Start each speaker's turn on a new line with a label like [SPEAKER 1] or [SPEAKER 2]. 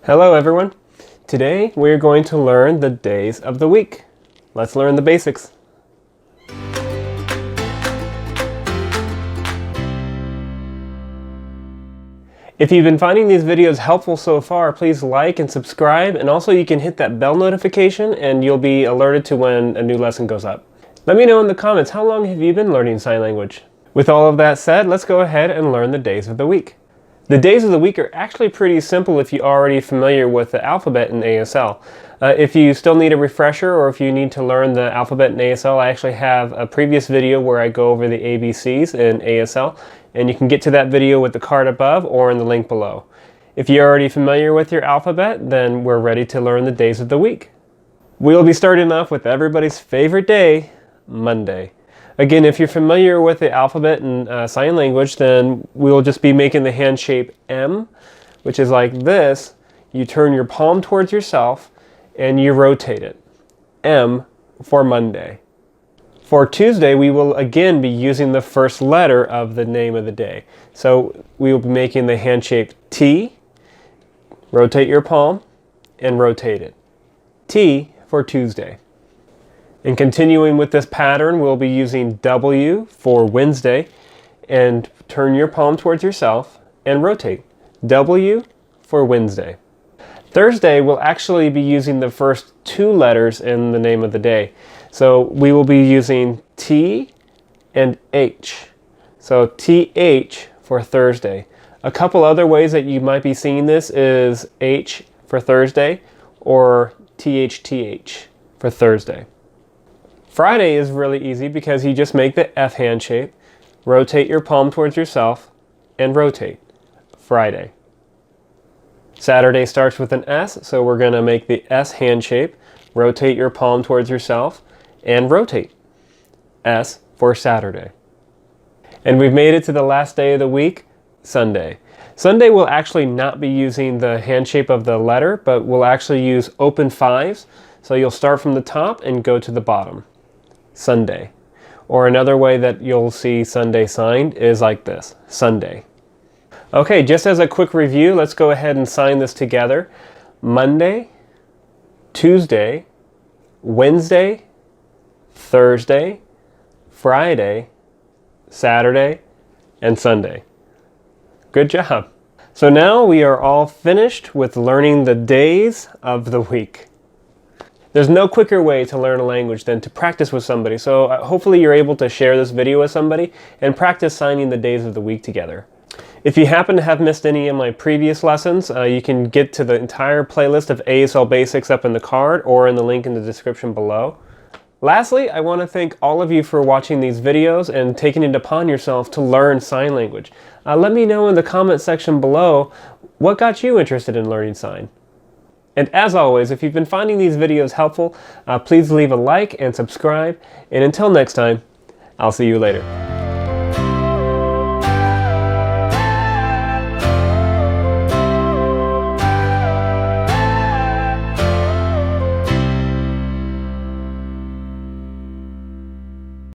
[SPEAKER 1] Hello everyone! Today we're going to learn the days of the week. Let's learn the basics. If you've been finding these videos helpful so far, please like and subscribe, and also you can hit that bell notification and you'll be alerted to when a new lesson goes up. Let me know in the comments, how long have you been learning sign language? With all of that said, let's go ahead and learn the days of the week. The days of the week are actually pretty simple if you're already familiar with the alphabet in ASL. If you still need a refresher or if you need to learn the alphabet in ASL, I actually have a previous video where I go over the ABCs in ASL, and you can get to that video with the card above or in the link below. If you're already familiar with your alphabet, then we're ready to learn the days of the week. We'll be starting off with everybody's favorite day, Monday. Again, if you're familiar with the alphabet and sign language, then we'll just be making the hand shape M, which is like this. You turn your palm towards yourself and you rotate it. M for Monday. For Tuesday, we will again be using the first letter of the name of the day. So we will be making the hand shape T, rotate your palm, and rotate it. T for Tuesday. And continuing with this pattern, we'll be using W for Wednesday, and turn your palm towards yourself and rotate. W for Wednesday. Thursday, we'll actually be using the first two letters in the name of the day. So we will be using T and H. So TH for Thursday. A couple other ways that you might be seeing this is H for Thursday or THTH for Thursday. Friday is really easy because you just make the F hand shape, rotate your palm towards yourself, and rotate. Friday. Saturday starts with an S, so we're going to make the S hand shape, rotate your palm towards yourself, and rotate. S for Saturday. And we've made it to the last day of the week, Sunday. Sunday we'll actually not be using the hand shape of the letter, but we'll actually use open fives. So you'll start from the top and go to the bottom. Sunday. Or another way that you'll see Sunday signed is like this, Sunday. Okay, just as a quick review, let's go ahead and sign this together. Monday, Tuesday, Wednesday, Thursday, Friday, Saturday, and Sunday. Good job. So now we are all finished with learning the days of the week. There's no quicker way to learn a language than to practice with somebody, so hopefully you're able to share this video with somebody and practice signing the days of the week together. If you happen to have missed any of my previous lessons, you can get to the entire playlist of ASL Basics up in the card or in the link in the description below. Lastly, I want to thank all of you for watching these videos and taking it upon yourself to learn sign language. Let me know in the comment section below what got you interested in learning sign. And as always, if you've been finding these videos helpful, please leave a like and subscribe. And until next time, I'll see you later.